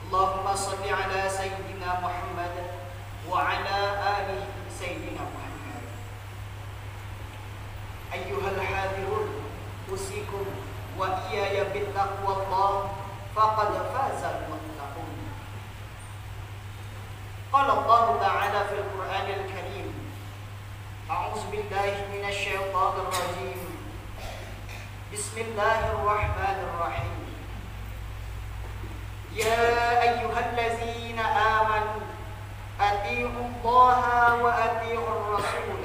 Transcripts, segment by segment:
اللهم صل على سيدنا محمد وعلى آل سيدنا محمد. أيها الحاضرون، أوصيكم وإياي بتقوى الله فقد فاز المتقون. قال الله تعالى في القرآن الكريم: أعوذ بالله من الشيطان الرجيم، بسم الله الرحمن الرحيم. يا أيها الذين آمنوا أطيعوا الله وأطيعوا الرسول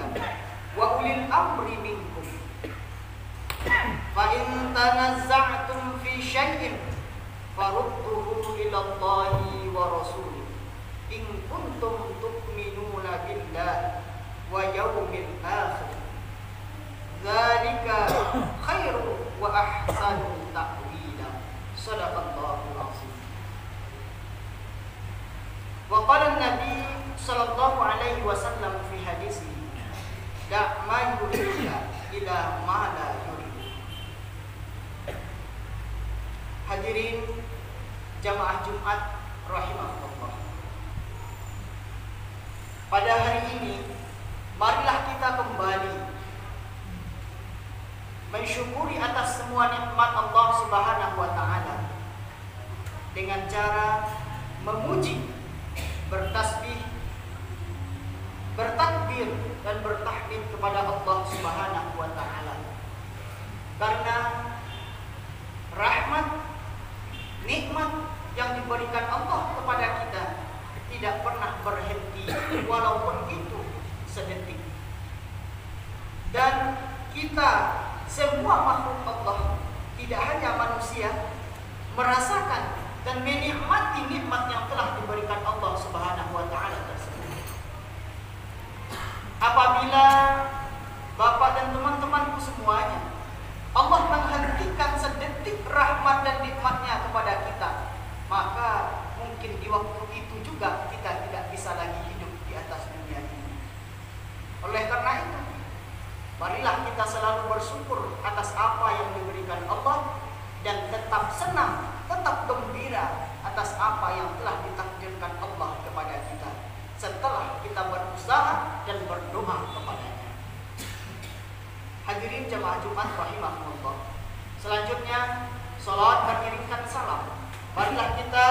وأولي الأمر منكم فإن تنازعتم في شيء فردوه إلى الله ورسوله إن كنتم تؤمنون بالله ويوم الآخر ذلك خير وأحسن تأويلا. صدق الله العظيم. وقال النبي صلى الله عليه وسلم في حديثه: دع ما يريد إلى ما لا يريد. Hadirin jamaah Jumat rahimahullah. Pada hari ini marilah kita kembali mensyukuri atas semua nikmat Allah Subhanahu wa taala dengan cara memuji, bertasbih, bertakbir dan bertahmid kepada Allah Subhanahu wa taala. Karena rahmat, nikmat yang diberikan Allah kepada kita tidak pernah berhenti walaupun itu sedetik. Dan kita semua makhluk Allah, tidak hanya manusia, merasakan dan menikmati nikmat yang telah diberikan Allah Subhanahu wa taala tersebut. Apabila Bapak dan teman-temanku semuanya, Allah menghentikan sedetik rahmat dan nikmatnya kepada kita, maka mungkin di waktu itu juga kita tidak bisa lagi hidup di atas dunia ini. Oleh karena itu, marilah kita selalu bersyukur atas apa yang diberikan Allah dan tetap senang, tetap gembira atas apa yang telah ditakdirkan Allah kepada kita setelah kita berusaha dan berdoa kepadanya. Hadirin jamaah Jumat rahimahullah. Selanjutnya, salat beriringkan salam. Marilah kita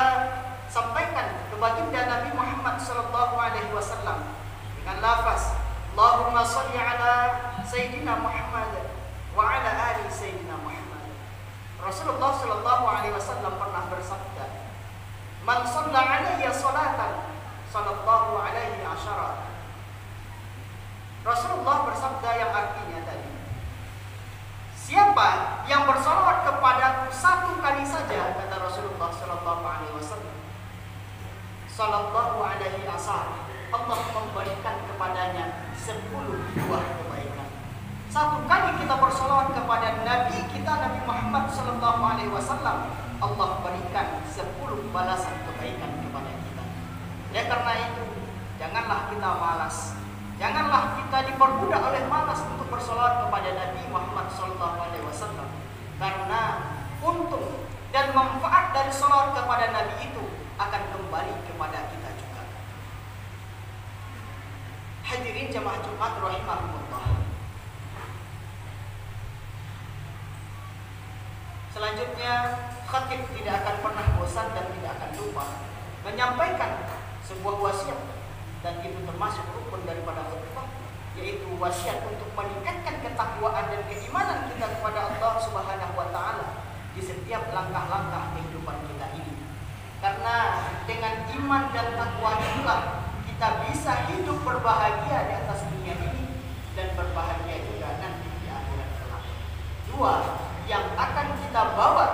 sampaikan ke baginda Nabi Muhammad sallallahu alaihi wasallam dengan lafaz Allahumma shalli ala Sayyidina Muhammad wa ala ali Sayyidina Muhammad. Rasulullah sallallahu alaihi wasallam pernah bersabda, "Man shalla alayya salatan sallallahu alaihi asyara." Rasulullah bersabda yang artinya tadi, siapa yang bersolawat kepadaku satu kali saja, kata Rasulullah sallallahu alaihi wasallam, sallallahu alaihi asyara, Allah memberikan kepadanya 10 buah kebaikan. Satu kali kita bersolawat kepada Nabi kita Nabi Muhammad sallallahu alaihi wasallam, Allah berikan 10 balasan kebaikan kepada kita. Ya, karena itu janganlah kita malas, janganlah kita diperbudak oleh malas untuk bersolawat kepada Nabi Muhammad sallallahu alaihi wasallam, karena untung dan manfaat dari solawat kepada Nabi itu akan kembali kepada kita juga. Hadirin jamaah Jumat rahimahullah. Selanjutnya, khatib tidak akan pernah bosan dan tidak akan lupa menyampaikan sebuah wasiat, dan itu termasuk rukun daripada khutbah, yaitu wasiat untuk meningkatkan ketakwaan dan keimanan kita kepada Allah Subhanahu wa taala di setiap langkah-langkah kehidupan kita ini. Karena dengan iman dan takwa itulah kita bisa hidup berbahagia di atas dunia ini dan berbahagia juga nanti di akhirat kelak. Dua yang akan kita bawa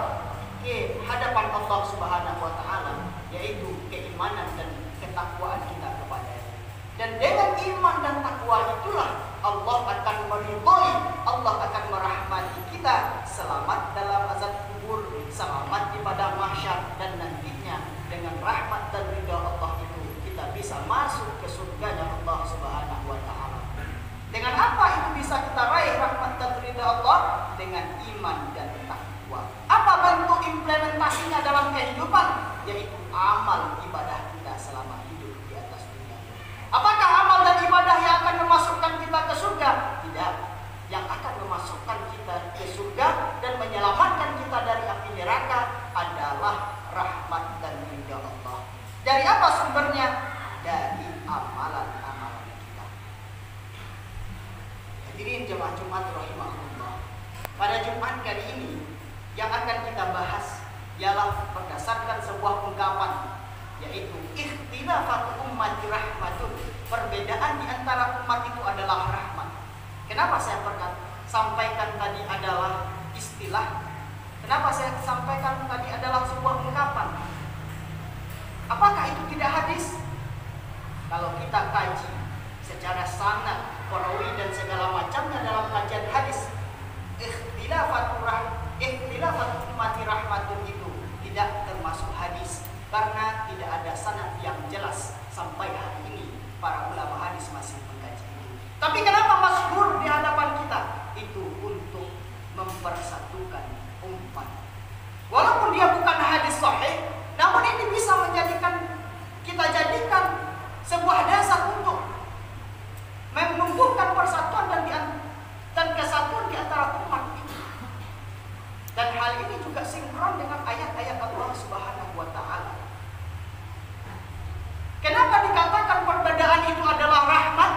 ke hadapan Allah Subhanahu wa taala, yaitu keimanan dan ketakwaan kita kepadanya. Dan dengan iman dan takwa itulah Allah akan meridhai, Allah akan merahmati kita, selamat dalam azab kubur, selamat di padang mahsyar, dan nantinya dengan rahmat dan ridha Allah itu kita bisa masuk ke surganya Allah Subhanahu wa taala. Dengan apa itu bisa kita raih rahmat dan ridha Allah? Dengan iman dan takwa. Apa bentuk implementasinya dalam dalam kehidupan, yaitu amal ibadah kita selama hidup di atas dunia. Apakah amal dan ibadah yang akan memasukkan kita ke surga? Tidak. Yang akan memasukkan kita ke surga dan menyelamatkan kita dari api neraka adalah rahmat dan ridha Allah. Dari apa sumbernya? Dari amalan-amalan kita. Hadirin jemaah Jumat rahimahullah. Pada Jumat kali ini yang akan kita bahas ialah berdasarkan sebuah ungkapan, yaitu ikhtilafat ummati rahmatun. Perbedaan di antara umat itu adalah rahmat. Kenapa saya sampaikan tadi adalah istilah? Kenapa saya sampaikan tadi adalah sebuah ungkapan? Apakah itu tidak hadis? Kalau kita kaji secara sanad, perawi dan segala macamnya dalam kajian hadis, ikhtilafat ummati rahmatun itu tidak termasuk hadis karena tidak ada sanad yang jelas sampai hari ini. Para ulama hadis masih mengkaji ini. Tapi kenapa masyhur di hadapan kita? Itu untuk mempersatukan umat. Walaupun dia bukan hadis sahih, namun ini bisa kita jadikan sebuah dasar untuk menumbuhkan persatuan dan kesatuan di antara umat ini. Dan hal ini juga sinkron dengan ayat-ayat Allah Subhanahu wa taala. Kenapa dikatakan perbedaan itu adalah rahmat?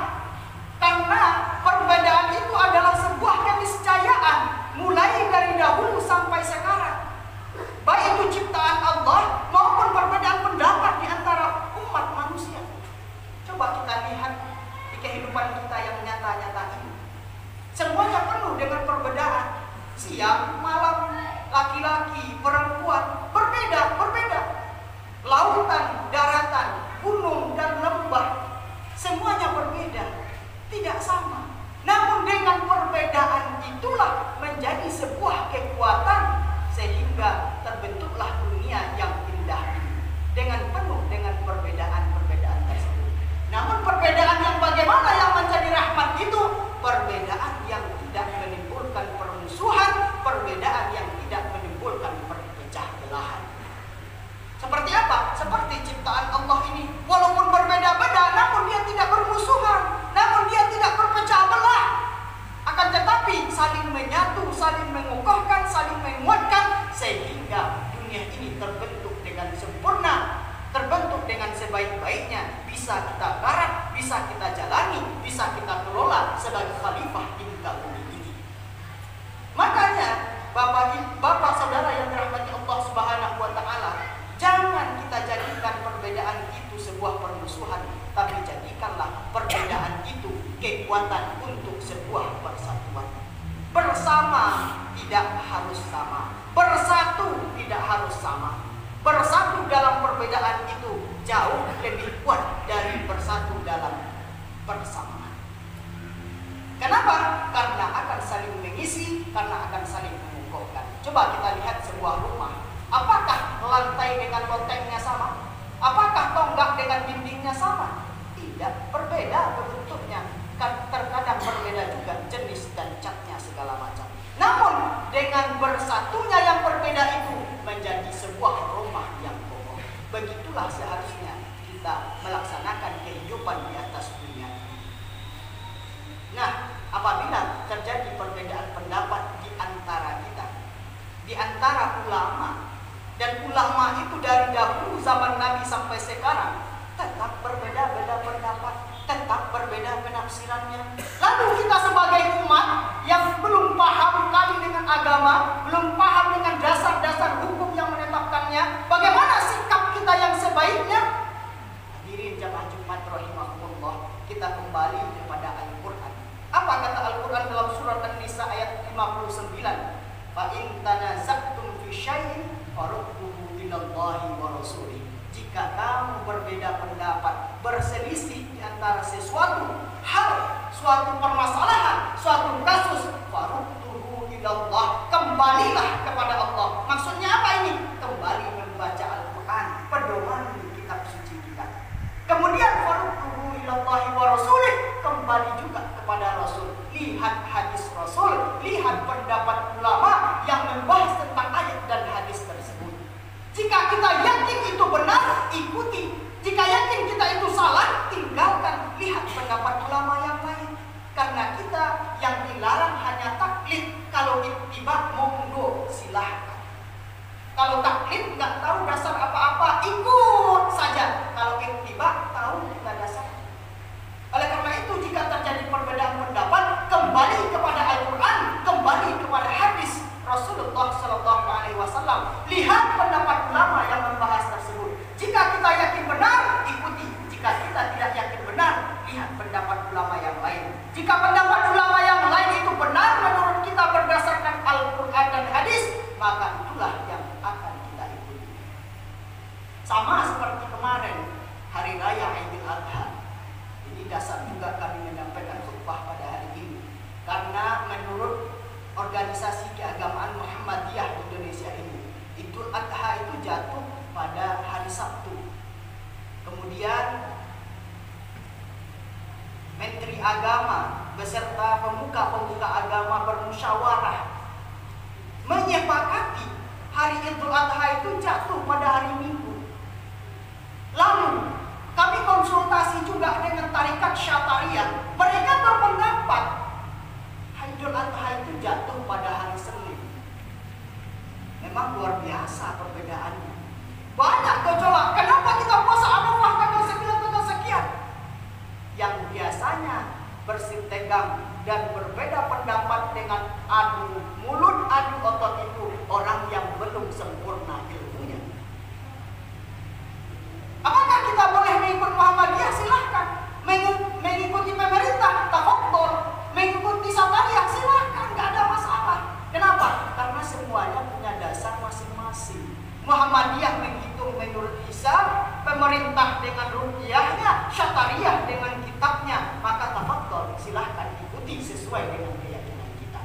Karena perbedaan itu adalah sebuah keniscayaan mulai dari dahulu sampai sekarang. Baik itu ciptaan Allah maupun perbedaan pendapat di antara umat manusia. Coba kita lihat di kehidupan kita yang nyata-nyata ini. Semuanya penuh dengan perbedaan. Siang, malam, laki-laki, perempuan, berbeda. Lautan, daratan, gunung dan lembah, semuanya berbeda, tidak sama. Namun dengan perbedaan itulah menjadi sebuah kekuatan sehingga terbentuklah dunia yang indah ini dengan penuh dengan perbedaan-perbedaan tersebut. Namun perbedaan yang bagaimana yang menjadi rahmat itu? Perbedaan yang tidak menimbulkan permusuhan, perbedaan yang tidak menimbulkan perpecah belahan. Seperti apa? Seperti ciptaan Allah ini, walaupun berbeda-beda, namun dia tidak bermusuhan, namun dia tidak berpecah belah. Akan tetapi saling menyatu, saling mengokohkan, saling menguatkan, sehingga dunia ini terbentuk dengan sempurna, terbentuk dengan sebaik-baiknya, bisa kita garap, bisa kita jalani, bisa kita kelola sebagai khalifah di muka bumi ini. Makanya, Bapak saudara yang dirahmati Allah Subhanahu wa taala, jangan kita jadikan perbedaan itu sebuah permusuhan, tapi jadikanlah perbedaan itu kekuatan untuk sebuah persatuan. Bersama tidak harus sama, bersatu tidak harus sama. Bersatu dalam perbedaan itu jauh lebih kuat dari bersatu dalam persamaan. Kenapa? Karena akan saling mengisi, karena akan saling mengukuhkan. Coba kita lihat sebuah rumah. Apakah lantai dengan lotengnya sama? Apakah tonggak dengan dindingnya sama? Tidak, berbeda bentuknya. Terkadang berbeda juga jenis dan catnya segala macam. Namun dengan bersatunya yang berbeda itu menjadi sebuah rumah yang kokoh. Begitulah seharusnya kita melaksanakan kehidupan di atas dunia. Nah, apabila terjadi perbedaan pendapat di antara kita, di antara ulama, dan ulama itu dari dahulu zaman Nabi sampai sekarang tetap berbeda-beda pendapat, tetap berbeda penafsirannya. Lalu kita sebagai umat yang belum paham kali dengan agama, belum paham dengan dasar-dasar hukum yang menetapkannya, bagaimana sikap kita yang sebaiknya? Hadirin jamaah Jumat rahimahumullah, kita kembali kepada Al-Quran. Apa kata Al-Quran dalam surat An-Nisa ayat 59? Fa in tanaza'tum fi syai'in farudduhu ilallahi wa rasulih. Jika kamu berbeda pendapat, berselisih di antara sesuatu hal, suatu permasalahan, suatu kasus, farudduhu ilallah, kembalilah kepada Allah. Maksudnya apa ini? Kembali membaca Al-Quran, pedoman kitab suci kita. Kemudian farudduhu ilallahi wa rasulih, kembali juga kepada Rasul. Lihat hadis Rasul, lihat pendapat ulama yang membahas tentang ayat dan hadis tersebut. Jika Kalau taklid nggak tahu dasar apa-apa, ikut saja. Kalau ittiba tahu nggak dasar. Oleh karena itu, jika terjadi perbedaan pendapat, kembali kepada Al-Quran, kembali kepada hadis Rasulullah SAW. Lihat pendapat ulama yang membahas tersebut. Jika kita yakin benar, ikuti. Jika kita tidak yakin benar, lihat pendapat ulama yang lain. Jika pendapat ulama yang lain itu benar menurut kita berdasarkan Al-Quran dan hadis, maka itulah yang akan kita ikuti. Sama seperti kemarin, Hari Raya Idul Adha. Ini dasar juga kami menyampaikan khutbah pada hari ini. Karena menurut organisasi keagamaan Muhammadiyah di Indonesia ini, Idul Adha itu jatuh pada hari Sabtu. Kemudian Menteri Agama beserta pemuka-pemuka agama bermusyawarah menyepakati hari Idul Adha itu jatuh pada hari Minggu. Lalu kami konsultasi juga dengan Tarikat Syatariah. Mereka berpendapat Idul Adha itu jatuh pada hari Senin. Memang luar biasa perbedaannya. Banyak gejolak. Kenapa kita puasa Arafah tanggal 9 tanggal sekian? Yang biasanya bersitegang dan berbeda pendapat dengan adu mulut, adu otot itu orang yang belum sempurna ilmunya. Apakah kita boleh mengikut Muhammadiyah? Silahkan. Mengikuti pemerintah, tafadhol. Mengikuti Syatariah, silahkan, nggak ada masalah. Kenapa? Karena semuanya punya dasar masing-masing. Muhammadiyah menghitung menurut hisab, pemerintah dengan ruqyahnya, Syatariah dengan kitabnya. Maka tafadhol, silahkan ikuti sesuai dengan keyakinan kita.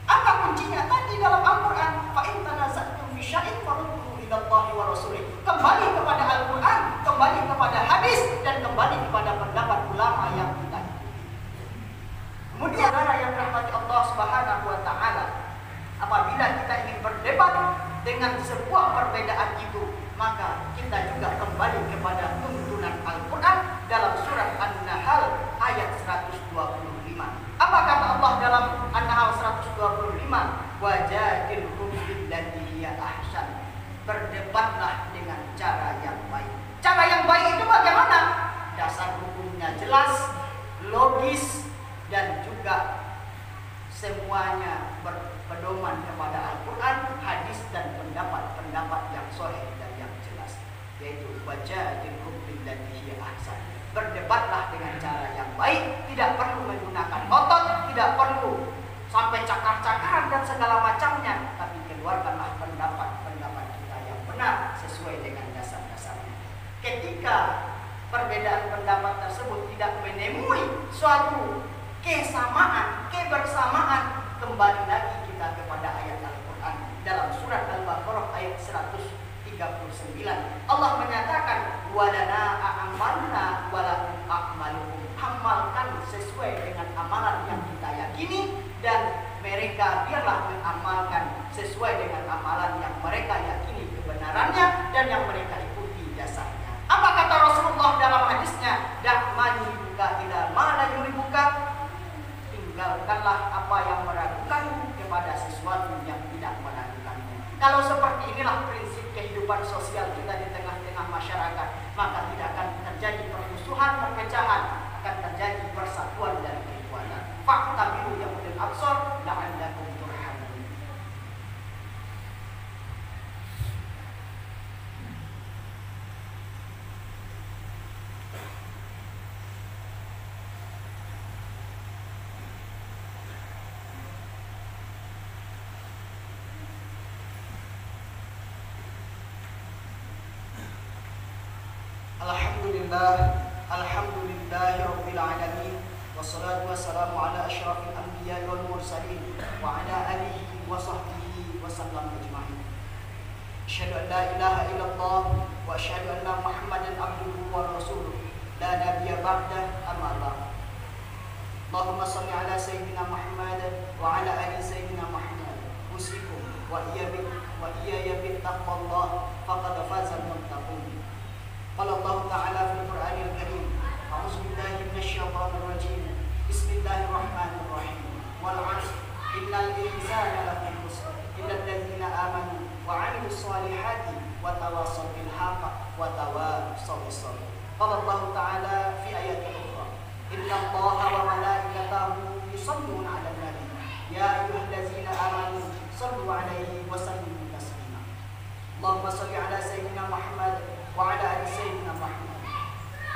Apa kuncinya? Tadi dalam Al-Quran, fa in tanaza'tum fi syai'in farudduhu ila Allahi wa rasulih. Kembali kepada Al-Quran, kembali kepada hadis, dan kembali kepada pendapat ulama yang kita ikuti. Kemudian saudara yang dirahmati Allah Subhanahu wa taala, apabila kita ingin berdebat dengan sebuah perbedaan itu, maka kita juga kembali kepada tuntunan Al-Quran dalam surat An-Nahl ayat 125. Apa kata Allah dalam An-Nahl 125? Wajadilhum billati hiya ahsan. Berdebatlah dengan cara yang baik. Cara yang baik itu bagaimana? Dasar hukumnya jelas, logis, dan juga semuanya berpedoman kepada Al-Quran, hadis, dan pendapat-pendapat yang sahih dan yang jelas. Yaitu wajadilhum billati hiya ahsan. Berdebatlah dengan cara yang baik, tidak perlu menggunakan otot, tidak perlu sampai cakar-cakaran dan segala macamnya, tapi keluarkanlah pendapat-pendapat kita yang benar sesuai dengan dasar-dasarnya. Ketika perbedaan pendapat tersebut tidak menemui suatu kesamaan, kebersamaan, kembali lagi kita kepada ayat Al-Quran dalam surat Al-Baqarah ayat 139. Allah menyatakan walana a'malna walakum a'malukum. Amalkan sesuai dengan amalan yang kita yakini, dan mereka biarlah mengamalkan sesuai dengan amalan yang mereka yakini kebenarannya dan yang mereka ikuti dasarnya. Apa kata Rasulullah dalam hadisnya? Da'ma yuribuka ila ma la yuribuka. Tinggalkanlah apa yang meragukanmu kepada sesuatu yang tidak meragukanmu. Kalau seperti inilah prinsip kehidupan sosial kita di tengah-tengah masyarakat, maka tidak akan terjadi permusuhan, perpecahan, akan terjadi persatuan dan kekuatan. Fa'tabiru ya ulil absar la'allakum turhamun. Alhamdulillahi rabbil alamin, wassalatu wassalamu ala asyrafil anbiya'i wal mursalin wa ala alihi wa sahbihi wa sallam ajma'in. Asyhadu an la ilaha illallah wa asyhadu anna Muhammadan abduhu wa rasuluh la nabiyya ba'dah, amma ba'd. Allahumma shalli ala sayyidina Muhammad wa ala ali sayyidina Muhammad. Usikum wa iyaya bi taqwallah faqad fazal muttaqun. Qala Allah Ta'ala fil Qur'anil Karim, a'udzu billahi minasyaitonir rajim. Bismillahirrahmanirrahim. Wal 'ashr innal insana lafi khusr illa alladziina aamanu wa 'amilus shalihaati bil haqq wa tawasaw bis sabr. Qala Allah Ta'ala fi ayatin ukhra, inna Allaha wa malaikatahu yusalluna 'alan nabi ya ayyuhallazina amanu sallu 'alaihi wa sallimu taslima. Allahumma shalli 'ala sayyidina Muhammad wa 'ala ali sayyidina Muhammad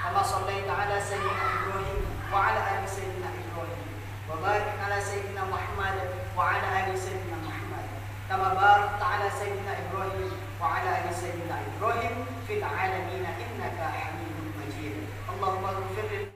kama shallaita 'ala sayyidina Ibrahim wa 'ala ali sayyidina Ibrahim wa barik 'ala sayyidina Muhammad wa 'ala ali sayyidina Muhammad kama barakta 'ala sayyidina Ibrahim wa 'ala ali sayyidina Ibrahim fil 'alamin innaka Hamidum Majid. Allahumma ighfir